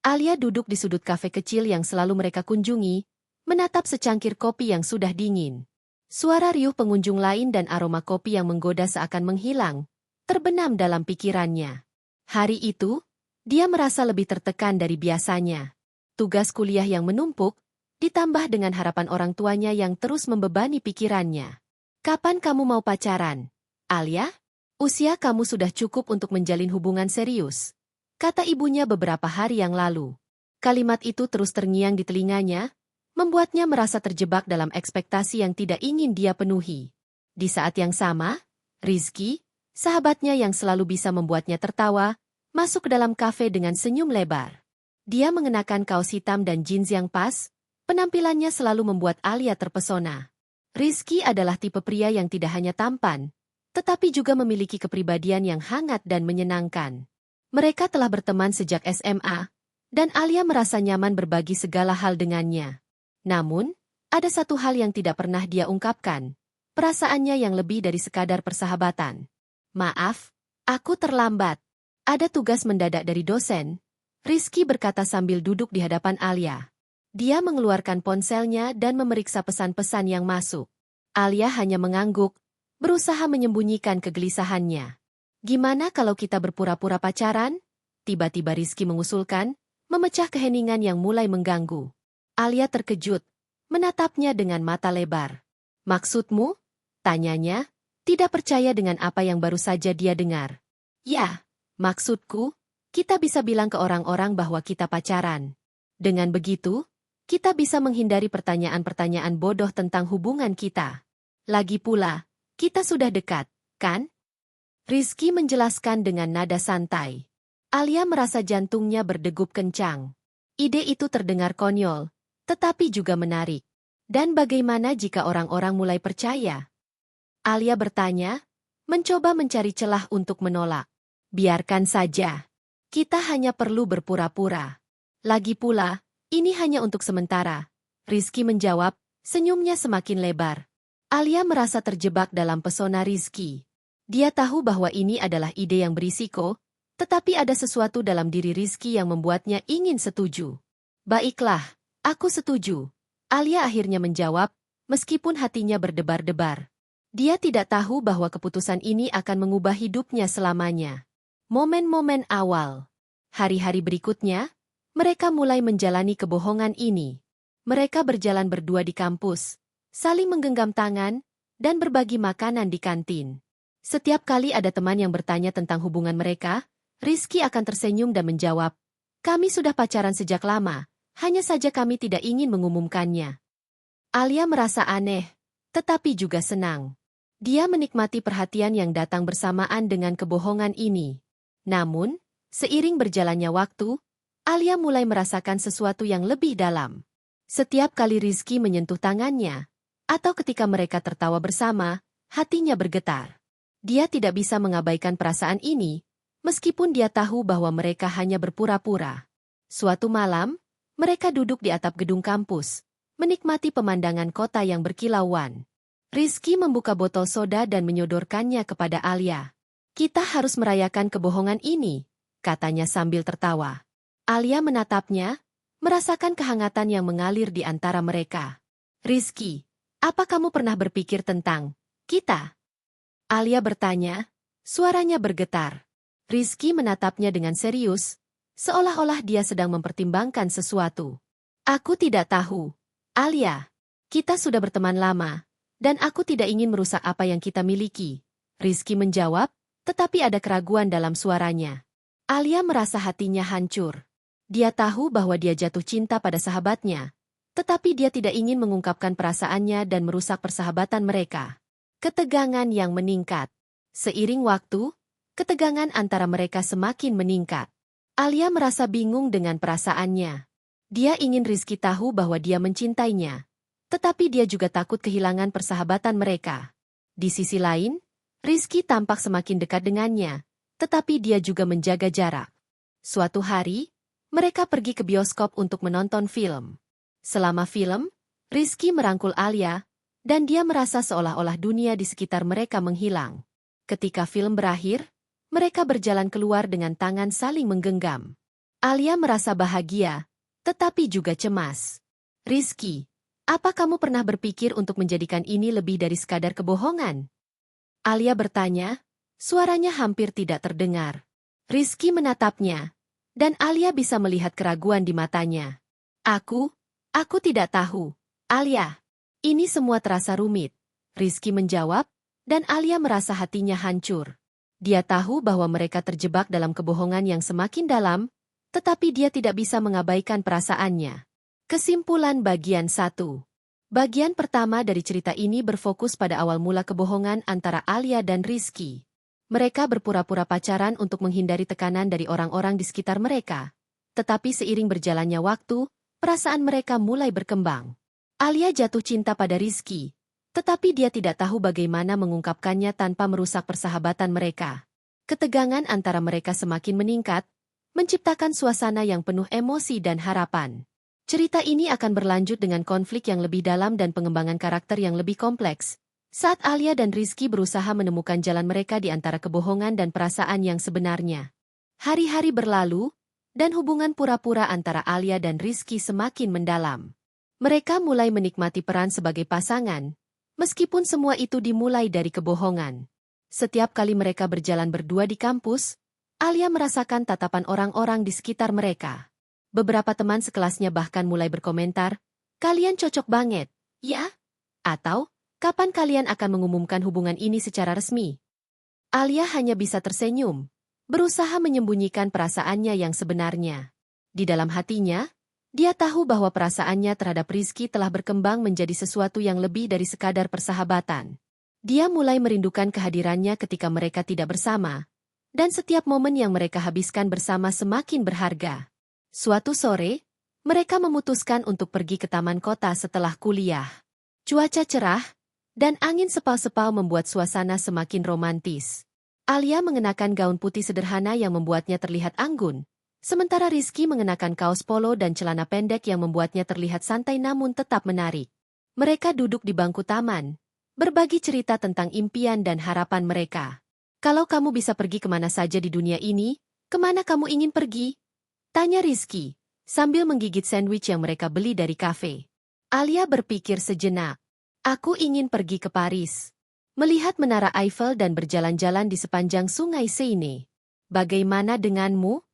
Alia duduk di sudut kafe kecil yang selalu mereka kunjungi, menatap secangkir kopi yang sudah dingin. Suara riuh pengunjung lain dan aroma kopi yang menggoda seakan menghilang, terbenam dalam pikirannya. Hari itu, dia merasa lebih tertekan dari biasanya. Tugas kuliah yang menumpuk, ditambah dengan harapan orang tuanya yang terus membebani pikirannya. Kapan kamu mau pacaran, Alia? Usia kamu sudah cukup untuk menjalin hubungan serius, kata ibunya beberapa hari yang lalu. Kalimat itu terus terngiang di telinganya, membuatnya merasa terjebak dalam ekspektasi yang tidak ingin dia penuhi. Di saat yang sama, Rizky, sahabatnya yang selalu bisa membuatnya tertawa, masuk ke dalam kafe dengan senyum lebar. Dia mengenakan kaos hitam dan jeans yang pas, penampilannya selalu membuat Alia terpesona. Rizky adalah tipe pria yang tidak hanya tampan, tetapi juga memiliki kepribadian yang hangat dan menyenangkan. Mereka telah berteman sejak SMA, dan Alia merasa nyaman berbagi segala hal dengannya. Namun, ada satu hal yang tidak pernah dia ungkapkan, perasaannya yang lebih dari sekadar persahabatan. Maaf, aku terlambat. Ada tugas mendadak dari dosen, Rizky berkata sambil duduk di hadapan Alia. Dia mengeluarkan ponselnya dan memeriksa pesan-pesan yang masuk. Alia hanya mengangguk, berusaha menyembunyikan kegelisahannya. Gimana kalau kita berpura-pura pacaran? Tiba-tiba Rizky mengusulkan, memecah keheningan yang mulai mengganggu. Alia terkejut, menatapnya dengan mata lebar. Maksudmu? Tanyanya, tidak percaya dengan apa yang baru saja dia dengar. Ya, maksudku, kita bisa bilang ke orang-orang bahwa kita pacaran. Dengan begitu, kita bisa menghindari pertanyaan-pertanyaan bodoh tentang hubungan kita. Lagi pula, kita sudah dekat, kan? Rizky menjelaskan dengan nada santai. Alia merasa jantungnya berdegup kencang. Ide itu terdengar konyol, tetapi juga menarik. Dan bagaimana jika orang-orang mulai percaya? Alia bertanya, mencoba mencari celah untuk menolak. Biarkan saja. Kita hanya perlu berpura-pura. Lagi pula, ini hanya untuk sementara. Rizky menjawab, senyumnya semakin lebar. Alia merasa terjebak dalam pesona Rizky. Dia tahu bahwa ini adalah ide yang berisiko, tetapi ada sesuatu dalam diri Rizky yang membuatnya ingin setuju. Baiklah, aku setuju. Alia akhirnya menjawab, meskipun hatinya berdebar-debar. Dia tidak tahu bahwa keputusan ini akan mengubah hidupnya selamanya. Momen-momen awal. Hari-hari berikutnya, mereka mulai menjalani kebohongan ini. Mereka berjalan berdua di kampus, saling menggenggam tangan, dan berbagi makanan di kantin. Setiap kali ada teman yang bertanya tentang hubungan mereka, Rizky akan tersenyum dan menjawab, kami sudah pacaran sejak lama, hanya saja kami tidak ingin mengumumkannya. Alia merasa aneh, tetapi juga senang. Dia menikmati perhatian yang datang bersamaan dengan kebohongan ini. Namun, seiring berjalannya waktu, Alia mulai merasakan sesuatu yang lebih dalam. Setiap kali Rizky menyentuh tangannya, atau ketika mereka tertawa bersama, hatinya bergetar. Dia tidak bisa mengabaikan perasaan ini, meskipun dia tahu bahwa mereka hanya berpura-pura. Suatu malam, mereka duduk di atap gedung kampus, menikmati pemandangan kota yang berkilauan. Rizky membuka botol soda dan menyodorkannya kepada Alia. Kita harus merayakan kebohongan ini, katanya sambil tertawa. Alia menatapnya, merasakan kehangatan yang mengalir di antara mereka. Rizky, apa kamu pernah berpikir tentang kita? Alia bertanya, suaranya bergetar. Rizky menatapnya dengan serius, seolah-olah dia sedang mempertimbangkan sesuatu. Aku tidak tahu. Alia, kita sudah berteman lama, dan aku tidak ingin merusak apa yang kita miliki. Rizky menjawab, tetapi ada keraguan dalam suaranya. Alia merasa hatinya hancur. Dia tahu bahwa dia jatuh cinta pada sahabatnya, tetapi dia tidak ingin mengungkapkan perasaannya dan merusak persahabatan mereka. Ketegangan yang meningkat. Seiring waktu, ketegangan antara mereka semakin meningkat. Alia merasa bingung dengan perasaannya. Dia ingin Rizky tahu bahwa dia mencintainya, tetapi dia juga takut kehilangan persahabatan mereka. Di sisi lain, Rizky tampak semakin dekat dengannya, tetapi dia juga menjaga jarak. Suatu hari, mereka pergi ke bioskop untuk menonton film. Selama film, Rizky merangkul Alia, dan dia merasa seolah-olah dunia di sekitar mereka menghilang. Ketika film berakhir, mereka berjalan keluar dengan tangan saling menggenggam. Alia merasa bahagia, tetapi juga cemas. Rizky, apa kamu pernah berpikir untuk menjadikan ini lebih dari sekadar kebohongan? Alia bertanya, suaranya hampir tidak terdengar. Rizky menatapnya, dan Alia bisa melihat keraguan di matanya. Aku tidak tahu. Alia, ini semua terasa rumit. Rizky menjawab, dan Alia merasa hatinya hancur. Dia tahu bahwa mereka terjebak dalam kebohongan yang semakin dalam, tetapi dia tidak bisa mengabaikan perasaannya. Kesimpulan bagian 1. Bagian pertama dari cerita ini berfokus pada awal mula kebohongan antara Alia dan Rizky. Mereka berpura-pura pacaran untuk menghindari tekanan dari orang-orang di sekitar mereka. Tetapi seiring berjalannya waktu, perasaan mereka mulai berkembang. Alia jatuh cinta pada Rizky, tetapi dia tidak tahu bagaimana mengungkapkannya tanpa merusak persahabatan mereka. Ketegangan antara mereka semakin meningkat, menciptakan suasana yang penuh emosi dan harapan. Cerita ini akan berlanjut dengan konflik yang lebih dalam dan pengembangan karakter yang lebih kompleks, saat Alia dan Rizky berusaha menemukan jalan mereka di antara kebohongan dan perasaan yang sebenarnya. Hari-hari berlalu, dan hubungan pura-pura antara Alia dan Rizky semakin mendalam. Mereka mulai menikmati peran sebagai pasangan, meskipun semua itu dimulai dari kebohongan. Setiap kali mereka berjalan berdua di kampus, Alia merasakan tatapan orang-orang di sekitar mereka. Beberapa teman sekelasnya bahkan mulai berkomentar, "Kalian cocok banget, ya?" Atau, "Kapan kalian akan mengumumkan hubungan ini secara resmi?" Alia hanya bisa tersenyum, berusaha menyembunyikan perasaannya yang sebenarnya. Di dalam hatinya, dia tahu bahwa perasaannya terhadap Rizky telah berkembang menjadi sesuatu yang lebih dari sekadar persahabatan. Dia mulai merindukan kehadirannya ketika mereka tidak bersama, dan setiap momen yang mereka habiskan bersama semakin berharga. Suatu sore, mereka memutuskan untuk pergi ke taman kota setelah kuliah. Cuaca cerah, dan angin sepal-sepal membuat suasana semakin romantis. Alia mengenakan gaun putih sederhana yang membuatnya terlihat anggun, sementara Rizky mengenakan kaos polo dan celana pendek yang membuatnya terlihat santai namun tetap menarik. Mereka duduk di bangku taman, berbagi cerita tentang impian dan harapan mereka. "Kalau kamu bisa pergi kemana saja di dunia ini, kemana kamu ingin pergi?" tanya Rizky, sambil menggigit sandwich yang mereka beli dari kafe. Alia berpikir sejenak. "Aku ingin pergi ke Paris, melihat Menara Eiffel dan berjalan-jalan di sepanjang sungai Seine. Bagaimana denganmu?"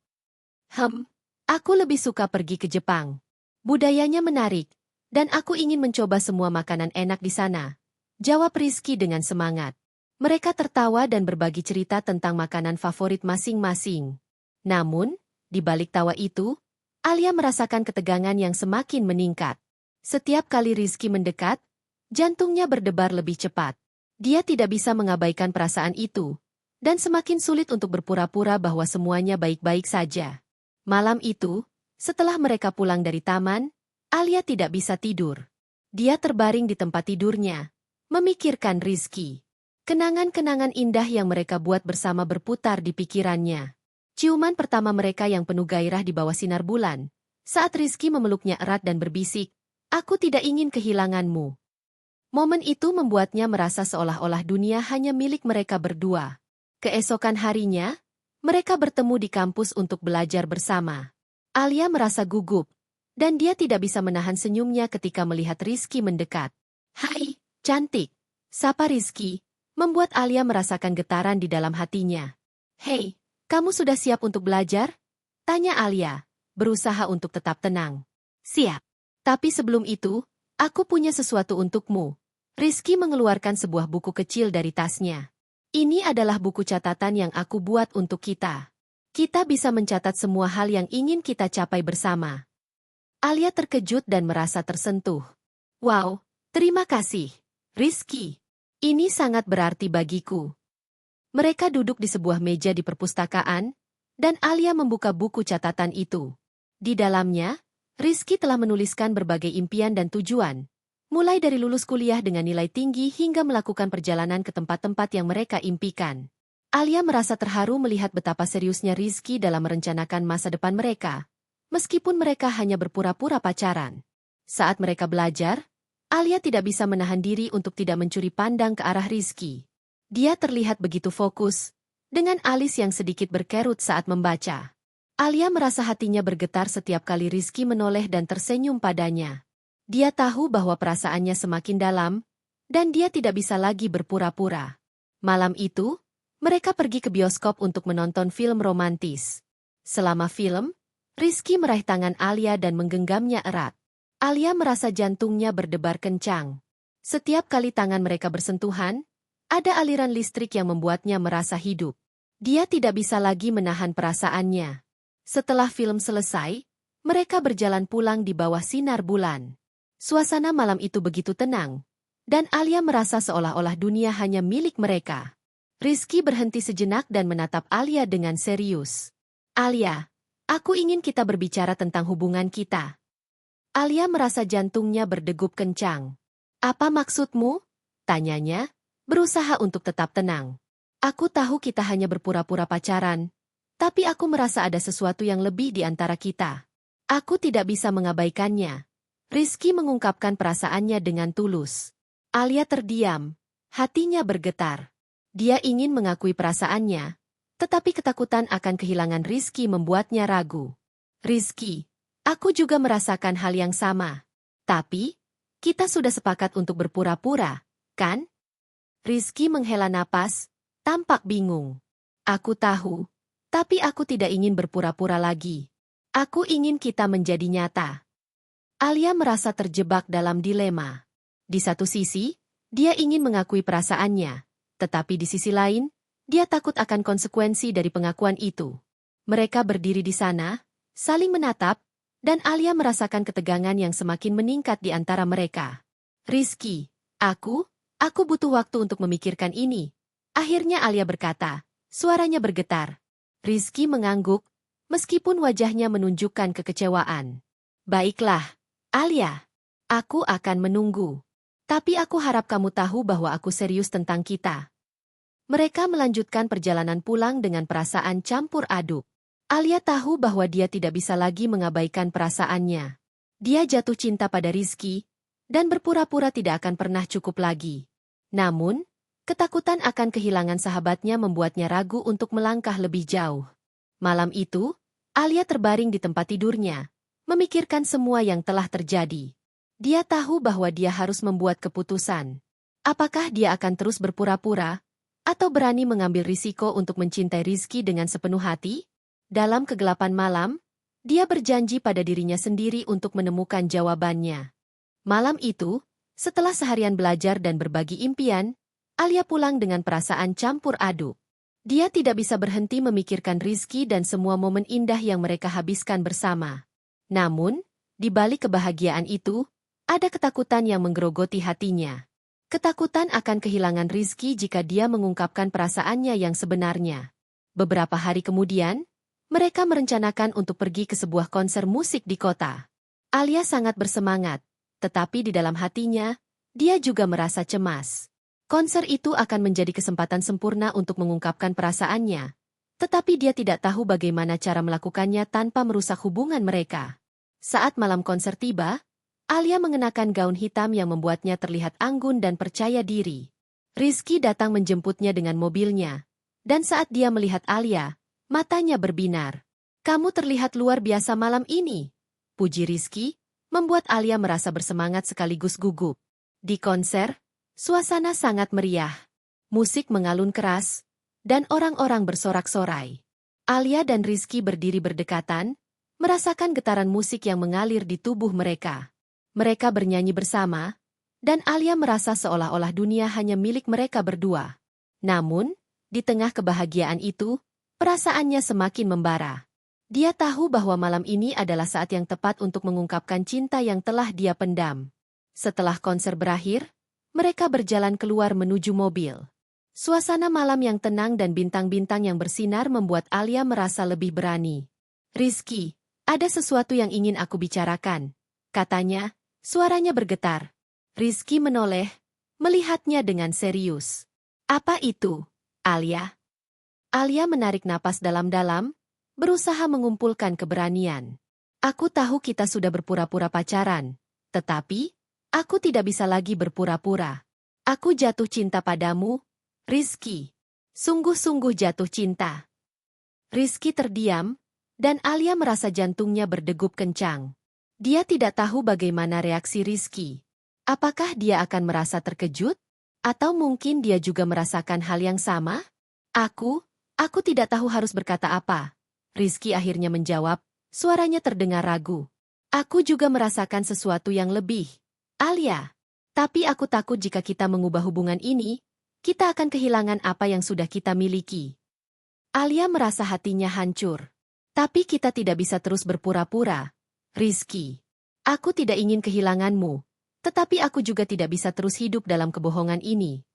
Aku lebih suka pergi ke Jepang. Budayanya menarik, dan aku ingin mencoba semua makanan enak di sana," jawab Rizky dengan semangat. Mereka tertawa dan berbagi cerita tentang makanan favorit masing-masing. Namun, di balik tawa itu, Alia merasakan ketegangan yang semakin meningkat. Setiap kali Rizky mendekat, jantungnya berdebar lebih cepat. Dia tidak bisa mengabaikan perasaan itu, dan semakin sulit untuk berpura-pura bahwa semuanya baik-baik saja. Malam itu, setelah mereka pulang dari taman, Alia tidak bisa tidur. Dia terbaring di tempat tidurnya, memikirkan Rizky. Kenangan-kenangan indah yang mereka buat bersama berputar di pikirannya. Ciuman pertama mereka yang penuh gairah di bawah sinar bulan, saat Rizky memeluknya erat dan berbisik, "Aku tidak ingin kehilanganmu." Momen itu membuatnya merasa seolah-olah dunia hanya milik mereka berdua. Keesokan harinya, mereka bertemu di kampus untuk belajar bersama. Alia merasa gugup, dan dia tidak bisa menahan senyumnya ketika melihat Rizky mendekat. "Hai, cantik," sapa Rizky, membuat Alia merasakan getaran di dalam hatinya. "Hei, kamu sudah siap untuk belajar?" tanya Alia, berusaha untuk tetap tenang. "Siap. Tapi sebelum itu, aku punya sesuatu untukmu." Rizky mengeluarkan sebuah buku kecil dari tasnya. "Ini adalah buku catatan yang aku buat untuk kita. Kita bisa mencatat semua hal yang ingin kita capai bersama." Alia terkejut dan merasa tersentuh. "Wow, terima kasih, Rizky. Ini sangat berarti bagiku." Mereka duduk di sebuah meja di perpustakaan, dan Alia membuka buku catatan itu. Di dalamnya, Rizky telah menuliskan berbagai impian dan tujuan, mulai dari lulus kuliah dengan nilai tinggi hingga melakukan perjalanan ke tempat-tempat yang mereka impikan. Alia merasa terharu melihat betapa seriusnya Rizky dalam merencanakan masa depan mereka, meskipun mereka hanya berpura-pura pacaran. Saat mereka belajar, Alia tidak bisa menahan diri untuk tidak mencuri pandang ke arah Rizky. Dia terlihat begitu fokus, dengan alis yang sedikit berkerut saat membaca. Alia merasa hatinya bergetar setiap kali Rizky menoleh dan tersenyum padanya. Dia tahu bahwa perasaannya semakin dalam, dan dia tidak bisa lagi berpura-pura. Malam itu, mereka pergi ke bioskop untuk menonton film romantis. Selama film, Rizky meraih tangan Alia dan menggenggamnya erat. Alia merasa jantungnya berdebar kencang. Setiap kali tangan mereka bersentuhan, ada aliran listrik yang membuatnya merasa hidup. Dia tidak bisa lagi menahan perasaannya. Setelah film selesai, mereka berjalan pulang di bawah sinar bulan. Suasana malam itu begitu tenang, dan Alia merasa seolah-olah dunia hanya milik mereka. Rizky berhenti sejenak dan menatap Alia dengan serius. Alia, aku ingin kita berbicara tentang hubungan kita. Alia merasa jantungnya berdegup kencang. Apa maksudmu? Tanyanya, berusaha untuk tetap tenang. Aku tahu kita hanya berpura-pura pacaran, tapi aku merasa ada sesuatu yang lebih di antara kita. Aku tidak bisa mengabaikannya. Rizky mengungkapkan perasaannya dengan tulus. Alia terdiam, hatinya bergetar. Dia ingin mengakui perasaannya, tetapi ketakutan akan kehilangan Rizky membuatnya ragu. Rizky, aku juga merasakan hal yang sama. Tapi, kita sudah sepakat untuk berpura-pura, kan? Rizky menghela napas, tampak bingung. Aku tahu, tapi aku tidak ingin berpura-pura lagi. Aku ingin kita menjadi nyata. Alia merasa terjebak dalam dilema. Di satu sisi, dia ingin mengakui perasaannya, tetapi di sisi lain, dia takut akan konsekuensi dari pengakuan itu. Mereka berdiri di sana, saling menatap, dan Alia merasakan ketegangan yang semakin meningkat di antara mereka. Rizky, aku butuh waktu untuk memikirkan ini. Akhirnya Alia berkata, suaranya bergetar. Rizky mengangguk, meskipun wajahnya menunjukkan kekecewaan. Baiklah, Alia, aku akan menunggu. Tapi aku harap kamu tahu bahwa aku serius tentang kita. Mereka melanjutkan perjalanan pulang dengan perasaan campur aduk. Alia tahu bahwa dia tidak bisa lagi mengabaikan perasaannya. Dia jatuh cinta pada Rizky, dan berpura-pura tidak akan pernah cukup lagi. Namun, ketakutan akan kehilangan sahabatnya membuatnya ragu untuk melangkah lebih jauh. Malam itu, Alia terbaring di tempat tidurnya, memikirkan semua yang telah terjadi. Dia tahu bahwa dia harus membuat keputusan. Apakah dia akan terus berpura-pura, atau berani mengambil risiko untuk mencintai Rizky dengan sepenuh hati? Dalam kegelapan malam, dia berjanji pada dirinya sendiri untuk menemukan jawabannya. Malam itu, setelah seharian belajar dan berbagi impian, Alia pulang dengan perasaan campur aduk. Dia tidak bisa berhenti memikirkan Rizky dan semua momen indah yang mereka habiskan bersama. Namun, di balik kebahagiaan itu, ada ketakutan yang menggerogoti hatinya. Ketakutan akan kehilangan Rizky jika dia mengungkapkan perasaannya yang sebenarnya. Beberapa hari kemudian, mereka merencanakan untuk pergi ke sebuah konser musik di kota. Alia sangat bersemangat, tetapi di dalam hatinya, dia juga merasa cemas. Konser itu akan menjadi kesempatan sempurna untuk mengungkapkan perasaannya, tetapi dia tidak tahu bagaimana cara melakukannya tanpa merusak hubungan mereka. Saat malam konser tiba, Alia mengenakan gaun hitam yang membuatnya terlihat anggun dan percaya diri. Rizky datang menjemputnya dengan mobilnya, dan saat dia melihat Alia, matanya berbinar. Kamu terlihat luar biasa malam ini, puji Rizky, membuat Alia merasa bersemangat sekaligus gugup. Di konser, suasana sangat meriah. Musik mengalun keras, dan orang-orang bersorak-sorai. Alia dan Rizky berdiri berdekatan, merasakan getaran musik yang mengalir di tubuh mereka. Mereka bernyanyi bersama, dan Alia merasa seolah-olah dunia hanya milik mereka berdua. Namun, di tengah kebahagiaan itu, perasaannya semakin membara. Dia tahu bahwa malam ini adalah saat yang tepat untuk mengungkapkan cinta yang telah dia pendam. Setelah konser berakhir, mereka berjalan keluar menuju mobil. Suasana malam yang tenang dan bintang-bintang yang bersinar membuat Alia merasa lebih berani. Rizky, ada sesuatu yang ingin aku bicarakan, katanya, suaranya bergetar. Rizky menoleh, melihatnya dengan serius. Apa itu, Alia? Alia menarik napas dalam-dalam, berusaha mengumpulkan keberanian. Aku tahu kita sudah berpura-pura pacaran, tetapi, aku tidak bisa lagi berpura-pura. Aku jatuh cinta padamu, Rizky. Sungguh-sungguh jatuh cinta. Rizky terdiam, Dan Alia merasa jantungnya berdegup kencang. Dia tidak tahu bagaimana reaksi Rizky. Apakah dia akan merasa terkejut? Atau mungkin dia juga merasakan hal yang sama? Aku tidak tahu harus berkata apa. Rizky akhirnya menjawab, suaranya terdengar ragu. Aku juga merasakan sesuatu yang lebih. Alia. Tapi aku takut jika kita mengubah hubungan ini, kita akan kehilangan apa yang sudah kita miliki. Alia merasa hatinya hancur. Tapi kita tidak bisa terus berpura-pura. Rizky. Aku tidak ingin kehilanganmu. Tetapi aku juga tidak bisa terus hidup dalam kebohongan ini.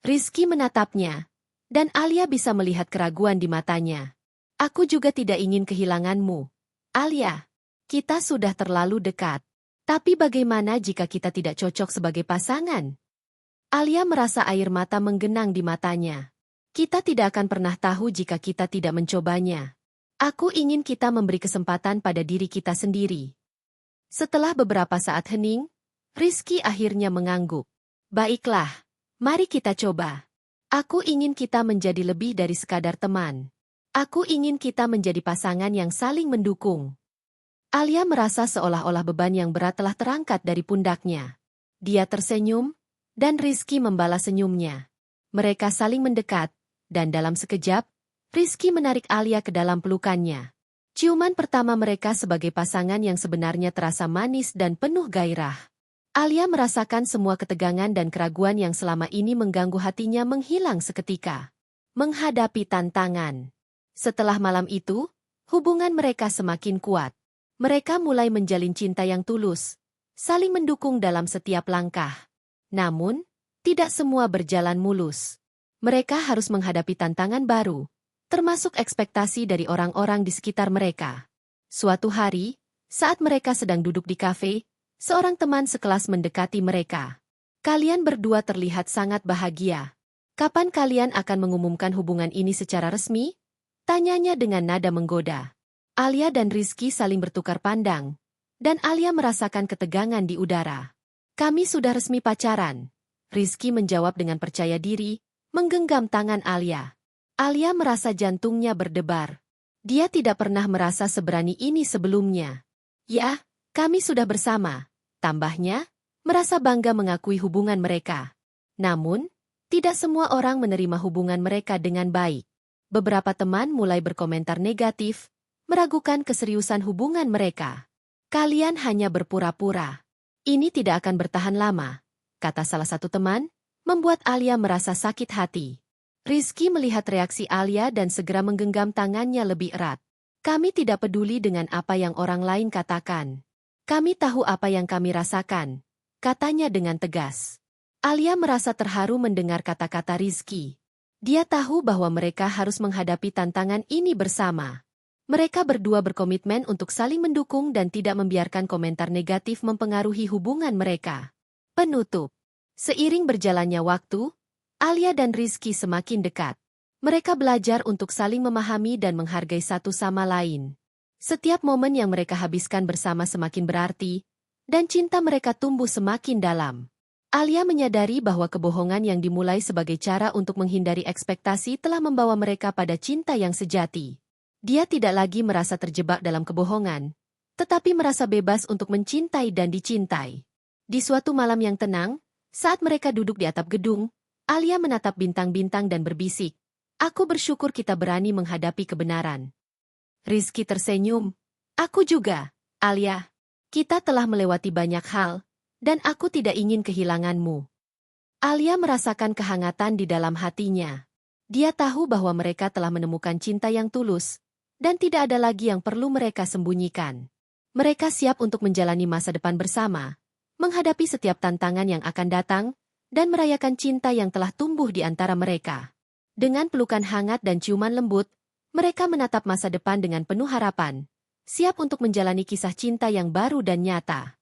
Rizky menatapnya. Dan Alia bisa melihat keraguan di matanya. Aku juga tidak ingin kehilanganmu. Alia. Kita sudah terlalu dekat. Tapi bagaimana jika kita tidak cocok sebagai pasangan? Alia merasa air mata menggenang di matanya. Kita tidak akan pernah tahu jika kita tidak mencobanya. Aku ingin kita memberi kesempatan pada diri kita sendiri. Setelah beberapa saat hening, Rizky akhirnya mengangguk. Baiklah, mari kita coba. Aku ingin kita menjadi lebih dari sekadar teman. Aku ingin kita menjadi pasangan yang saling mendukung. Alia merasa seolah-olah beban yang berat telah terangkat dari pundaknya. Dia tersenyum, dan Rizky membalas senyumnya. Mereka saling mendekat, dan dalam sekejap, Rizky menarik Alia ke dalam pelukannya. Ciuman pertama mereka sebagai pasangan yang sebenarnya terasa manis dan penuh gairah. Alia merasakan semua ketegangan dan keraguan yang selama ini mengganggu hatinya menghilang seketika. Menghadapi tantangan. Setelah malam itu, hubungan mereka semakin kuat. Mereka mulai menjalin cinta yang tulus, saling mendukung dalam setiap langkah. Namun, tidak semua berjalan mulus. Mereka harus menghadapi tantangan baru, termasuk ekspektasi dari orang-orang di sekitar mereka. Suatu hari, saat mereka sedang duduk di kafe, seorang teman sekelas mendekati mereka. Kalian berdua terlihat sangat bahagia. Kapan kalian akan mengumumkan hubungan ini secara resmi? Tanyanya dengan nada menggoda. Alia dan Rizky saling bertukar pandang, dan Alia merasakan ketegangan di udara. Kami sudah resmi pacaran. Rizky menjawab dengan percaya diri, menggenggam tangan Alia. Alia merasa jantungnya berdebar. Dia tidak pernah merasa seberani ini sebelumnya. Ya, kami sudah bersama. Tambahnya, merasa bangga mengakui hubungan mereka. Namun, tidak semua orang menerima hubungan mereka dengan baik. Beberapa teman mulai berkomentar negatif, meragukan keseriusan hubungan mereka. Kalian hanya berpura-pura. Ini tidak akan bertahan lama, kata salah satu teman, membuat Alia merasa sakit hati. Rizky melihat reaksi Alia dan segera menggenggam tangannya lebih erat. Kami tidak peduli dengan apa yang orang lain katakan. Kami tahu apa yang kami rasakan, katanya dengan tegas. Alia merasa terharu mendengar kata-kata Rizky. Dia tahu bahwa mereka harus menghadapi tantangan ini bersama. Mereka berdua berkomitmen untuk saling mendukung dan tidak membiarkan komentar negatif mempengaruhi hubungan mereka. Penutup. Seiring berjalannya waktu, Alia dan Rizky semakin dekat. Mereka belajar untuk saling memahami dan menghargai satu sama lain. Setiap momen yang mereka habiskan bersama semakin berarti, dan cinta mereka tumbuh semakin dalam. Alia menyadari bahwa kebohongan yang dimulai sebagai cara untuk menghindari ekspektasi telah membawa mereka pada cinta yang sejati. Dia tidak lagi merasa terjebak dalam kebohongan, tetapi merasa bebas untuk mencintai dan dicintai. Di suatu malam yang tenang, saat mereka duduk di atap gedung, Alia menatap bintang-bintang dan berbisik, "Aku bersyukur kita berani menghadapi kebenaran." Rizky tersenyum, "Aku juga, Alia. Kita telah melewati banyak hal, dan aku tidak ingin kehilanganmu." Alia merasakan kehangatan di dalam hatinya. Dia tahu bahwa mereka telah menemukan cinta yang tulus, dan tidak ada lagi yang perlu mereka sembunyikan. Mereka siap untuk menjalani masa depan bersama, menghadapi setiap tantangan yang akan datang, dan merayakan cinta yang telah tumbuh di antara mereka. Dengan pelukan hangat dan ciuman lembut, mereka menatap masa depan dengan penuh harapan, siap untuk menjalani kisah cinta yang baru dan nyata.